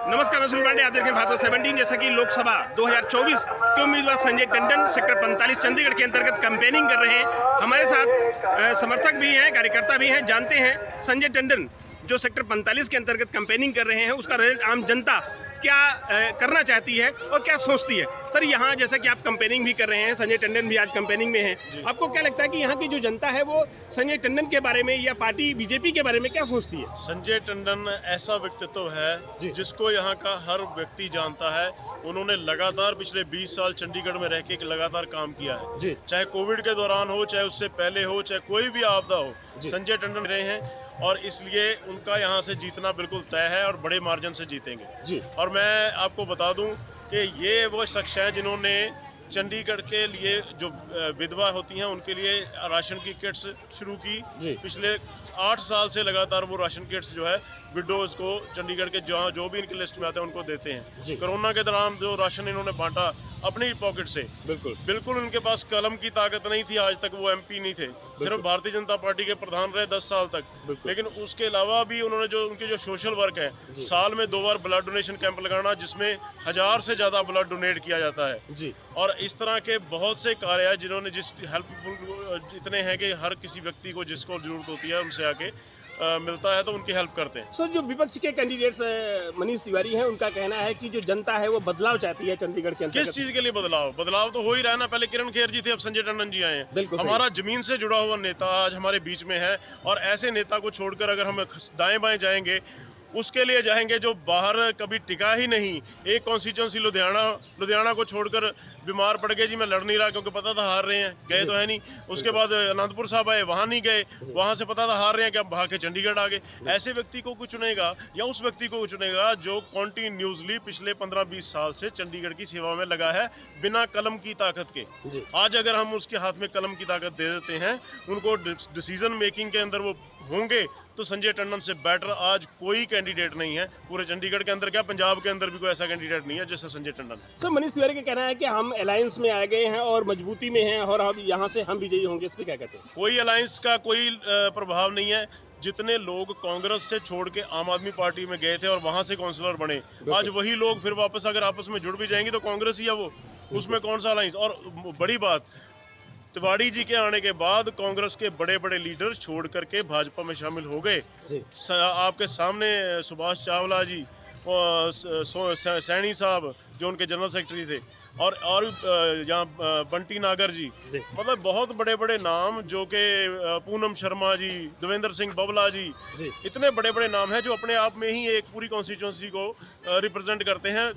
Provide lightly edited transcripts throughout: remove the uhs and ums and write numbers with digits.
नमस्कार, मैं सुनील पांडे। आप देख रहे हैं भारत 17। जैसा कि लोकसभा 2024 के उम्मीदवार संजय टंडन सेक्टर 45 चंडीगढ़ के अंतर्गत कैंपेनिंग कर रहे हैं। हमारे साथ समर्थक भी हैं, कार्यकर्ता भी हैं। जानते हैं संजय टंडन जो सेक्टर 45 के अंतर्गत कैंपेनिंग कर रहे हैं, उसका रिजल्ट आम जनता क्या करना चाहती है और क्या सोचती है। सर, यहाँ जैसा कि आप कैंपेनिंग भी कर रहे हैं, संजय टंडन भी आज कैंपेनिंग में हैं, आपको क्या लगता है कि यहाँ की जो जनता है वो संजय टंडन के बारे में या पार्टी बीजेपी के बारे में क्या सोचती है? संजय टंडन ऐसा व्यक्तित्व है जिसको यहाँ का हर व्यक्ति जानता है। उन्होंने लगातार पिछले 20 साल चंडीगढ़ में रह के लगातार काम किया है, चाहे कोविड के दौरान हो, चाहे उससे पहले हो, चाहे कोई भी आपदा हो, संजय टंडन रहे हैं और इसलिए उनका यहाँ से जीतना बिल्कुल तय है और बड़े मार्जिन से जीतेंगे। और मैं आपको बता दूं कि ये वो शख्स हैं जिन्होंने चंडीगढ़ के लिए जो विधवा होती हैं उनके लिए राशन की किट्स शुरू की। पिछले 8 साल से लगातार वो राशन किट्स जो है विडोज को चंडीगढ़ के जो भी इनकी लिस्ट में आते हैं उनको देते हैं। कोरोना के दौरान जो राशन इन्होंने बांटा अपनी पॉकेट से, बिल्कुल उनके पास कलम की ताकत नहीं थी। आज तक वो एमपी नहीं थे, सिर्फ भारतीय जनता पार्टी के प्रधान रहे 10 साल तक। लेकिन उसके अलावा भी उन्होंने जो उनके जो सोशल वर्क है, साल में 2 बार ब्लड डोनेशन कैंप लगाना जिसमें 1000 से ज्यादा ब्लड डोनेट किया जाता है। और इस तरह के बहुत से कार्य है जिन्होंने जिस हेल्पफुल इतने हैं कि हर किसी व्यक्ति को जिसको जरूरत होती है उनसे आके मिलता है तो उनकी हेल्प करते हैं। सर, जो विपक्ष के कैंडिडेट्स मनीष तिवारी हैं, उनका कहना है कि जो जनता है वो बदलाव चाहती है चंडीगढ़ के अंदर। किस चीज के लिए बदलाव तो हो ही रहा है ना। पहले किरण खेर जी थे, अब संजय टंडन जी आए हैं। हमारा जमीन से जुड़ा हुआ नेता आज हमारे बीच में है और ऐसे नेता को छोड़कर अगर हम दाएं बाएं जाएंगे, उसके लिए जाएंगे जो बाहर कभी टिका ही नहीं। एक कॉन्स्टिट्यूंसी लुधियाना को छोड़कर बीमार पड़ गए जी, मैं लड़ नहीं रहा क्योंकि पता था हार रहे हैं, गए तो है नहीं। उसके बाद अनंतपुर साहब आए, वहाँ नहीं गए, वहाँ से पता था हार रहे हैं, क्या भाग के चंडीगढ़ आ गए। ऐसे व्यक्ति को कुछ चुनेगा या उस व्यक्ति को चुनेगा जो कॉन्टिन्यूसली पिछले 15-20 साल से चंडीगढ़ की सेवा में लगा है बिना कलम की ताकत के। आज अगर हम उसके हाथ में कलम की ताकत दे देते हैं, उनको डिसीजन मेकिंग के अंदर वो होंगे, तो संजय टंडन से बेटर आज कोई कैंडिडेट नहीं है पूरे चंडीगढ़ के अंदर, क्या पंजाब के अंदर भी कोई ऐसा कैंडिडेट नहीं है जैसे संजय टंडन। सर, मनीष तिवारी का कहना है कि हम अलायंस में आ गए हैं और मजबूती में हैं और हम यहाँ से हम विजयी होंगे। इस पर क्या कहते हैं? कोई अलायंस का कोई प्रभाव नहीं है। जितने लोग कांग्रेस से छोड़ के आम आदमी पार्टी में गए थे और वहां से काउंसलर बने, आज वही लोग फिर वापस अगर आपस में जुड़ भी जाएंगे तो कांग्रेस ही है वो, उसमें कौन सा अलायंस। और बड़ी बात, तिवारी जी के आने के बाद कांग्रेस के बड़े बड़े लीडर छोड़ करके भाजपा में शामिल हो गए। आपके सामने सुभाष चावला जी, सैनी साहब जो उनके जनरल सेक्रेटरी थे, और यहाँ बंटी नागर जी, मतलब बहुत बड़े बड़े नाम जो कि पूनम शर्मा जी, देवेंद्र सिंह बबला जी, इतने बड़े बड़े नाम हैं जो अपने आप में ही एक पूरी कॉन्स्टिट्यूंसी को रिप्रेजेंट करते हैं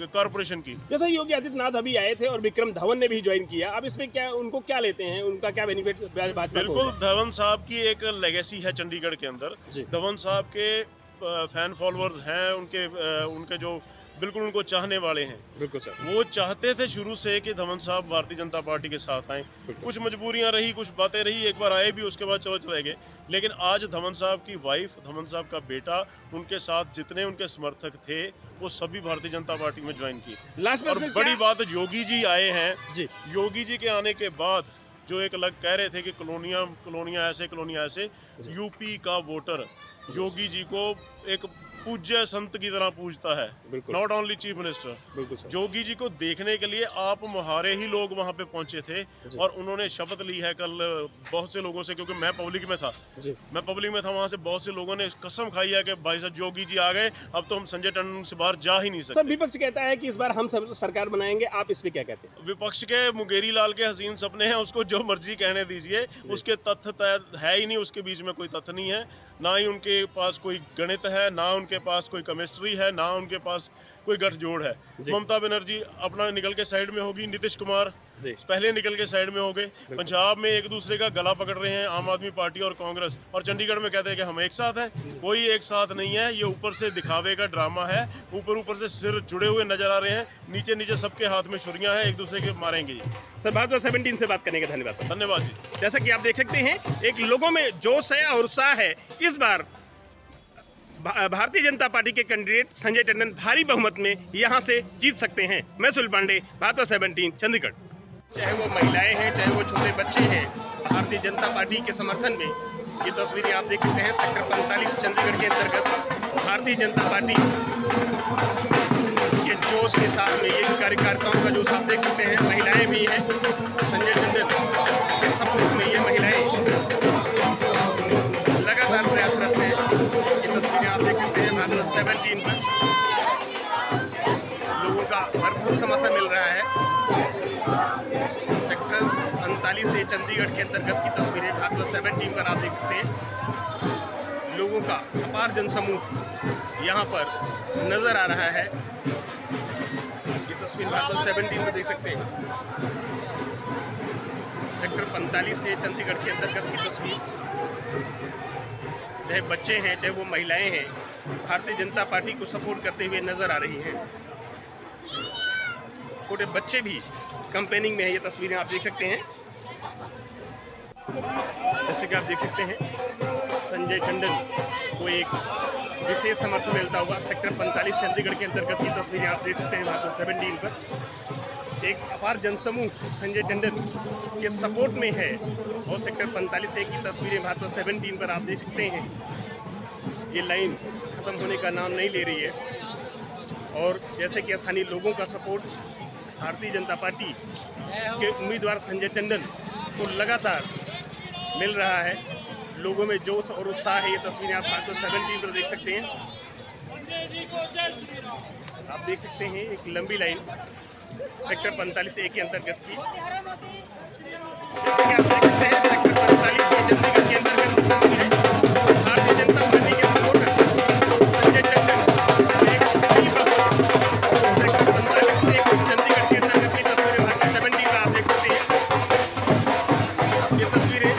कॉर्पोरेशन की। जैसा योगी आदित्यनाथ अभी आए थे और विक्रम धवन ने भी ज्वाइन किया, अब इसमें क्या उनको क्या लेते हैं, उनका क्या बेनिफिट भाजपा को? बिल्कुल, धवन साहब की एक लेगेसी है चंडीगढ़ के अंदर। धवन साहब के फैन फॉलोअर्स हैं, उनके जो बिल्कुल उनको चाहने वाले हैं। बिल्कुल सर, वो चाहते थे शुरू से कि धवन साहब भारतीय जनता पार्टी के साथ आए। कुछ मजबूरियां रही, कुछ बातें रही, एक बार आए भी, उसके बाद चले गए। लेकिन आज धवन साहब की वाइफ, धवन साहब का बेटा, उनके साथ जितने उनके समर्थक थे वो सभी भारतीय जनता पार्टी में ज्वाइन की। और बड़ी बात, योगी जी आए हैं। योगी जी के आने के बाद जो एक अलग कह रहे थे कि कॉलोनियां ऐसे, यूपी का वोटर योगी जी को एक पूज्य संत की तरह पूजता है, not only chief minister. Yogi ji को देखने के लिए आप मुहारे ही लोग वहां पे पहुंचे थे और उन्होंने शपथ ली है कल बहुत से लोगों से, क्योंकि मैं पब्लिक में था, वहां से बहुत से लोगों ने कसम खाई है कि भाई साहब योगी जी आ गए, अब तो हम संजय टंडन से बाहर जा ही नहीं सकते। सर, विपक्ष कहता है कि इस बार हम सरकार बनाएंगे, आप इस पे क्या कहते हैं? विपक्ष के मुंगेरी लाल के हसीन सपने हैं, उसको जो मर्जी कहने दीजिए, उसके तथ्य है ही नहीं, उसके बीच में कोई तथ्य नहीं है। ना ही उनके पास कोई गणित है, ना उनके पास कोई केमिस्ट्री है, ना उनके पास कोई गठजोड़ है। ममता बनर्जी अपना निकल के साइड में होगी, नीतीश कुमार पहले निकल के साइड में हो गए। पंजाब में एक दूसरे का गला पकड़ रहे हैं आम आदमी पार्टी और कांग्रेस, और चंडीगढ़ में कहते हैं कि हम एक साथ हैं। कोई एक साथ नहीं है, ये ऊपर से दिखावे का ड्रामा है। ऊपर से सिर जुड़े हुए नजर आ रहे हैं, नीचे सबके हाथ में छुरियां हैं, एक दूसरे के मारेंगे जी। सर, भारत 17 से बात करने का धन्यवाद सर। धन्यवाद जी। जैसा कि आप देख सकते हैं, एक लोगों में जोश है और उत्साह है। इस बार भारतीय जनता पार्टी के कैंडिडेट संजय टंडन भारी बहुमत में यहां से जीत सकते हैं। मैं सुनील पांडे, भारत 17 चंडीगढ़। चाहे वो महिलाएं हैं, चाहे वो छोटे बच्चे हैं, भारतीय जनता पार्टी के समर्थन में ये तस्वीरें आप देख सकते हैं। सेक्टर 45 चंडीगढ़ के अंतर्गत भारतीय जनता पार्टी ये जोश के साथ में ये कार्यकर्ताओं का जोश आप देख सकते हैं। महिलाएं भी हैं संजय टंडन के सपोर्ट में। ये महिलाएं लगातार प्रयासरत हैं। ये तस्वीरें आप देख सकते हैं। भारत 17 पर लोगों का भरपूर समर्थन मिल रहा है। सेक्टर 39 से चंडीगढ़ के अंतर्गत की तस्वीरें भारत 17 पर आप देख सकते हैं। लोगों का अपार जनसमूह यहाँ पर नजर आ रहा है। ये तस्वीर भारत 17 में देख सकते हैं। सेक्टर 45 से चंडीगढ़ के अंतर्गत की तस्वीर। चाहे बच्चे हैं चाहे वो महिलाएं हैं, भारतीय जनता पार्टी को सपोर्ट करते हुए नजर आ रही हैं। छोटे बच्चे भी कैंपेनिंग में है। ये तस्वीरें आप देख सकते हैं। जैसे कि आप देख सकते हैं संजय टंडन को एक विशेष समर्थन मिलता हुआ सेक्टर 45 चंडीगढ़ के अंतर्गत की तस्वीरें आप देख सकते हैं। भारत 17 पर एक अपार जनसमूह संजय टंडन के सपोर्ट में है और सेक्टर 45 की तस्वीरें भारत 17 पर आप देख सकते हैं। ये लाइन ख़त्म होने का नाम नहीं ले रही है और जैसे कि स्थानीय लोगों का सपोर्ट भारतीय जनता पार्टी के उम्मीदवार संजय टंडन को लगातार मिल रहा है। लोगों में जोश और उत्साह है। ये तस्वीरें आप भारत 17 पर देख सकते हैं। आप देख सकते हैं एक लंबी लाइन सेक्टर 45 के अंतर्गत की। जैसे कि आप देख सकते हैं सेक्टर 45 चंडीगढ़ के अंतर्गत की तस्वीरें। भारतीय जनता पार्टी के सपोर्टर संजय टंडन सेक्टर 45 चंडीगढ़ के अंतर्गत की तस्वीरें भारत 17 पर आप देख सकते हैं। ये तस्वीरें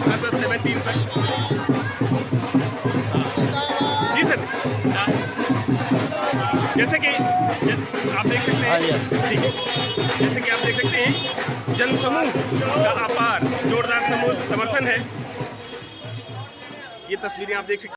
भारत 17 पर। जी सर, जैसे कि आप देख सकते हैं, ठीक है, जैसे कि आप देख सकते हैं जनसमूह का अपार जोरदार समूह समर्थन है। ये तस्वीरें आप देख सकते हैं।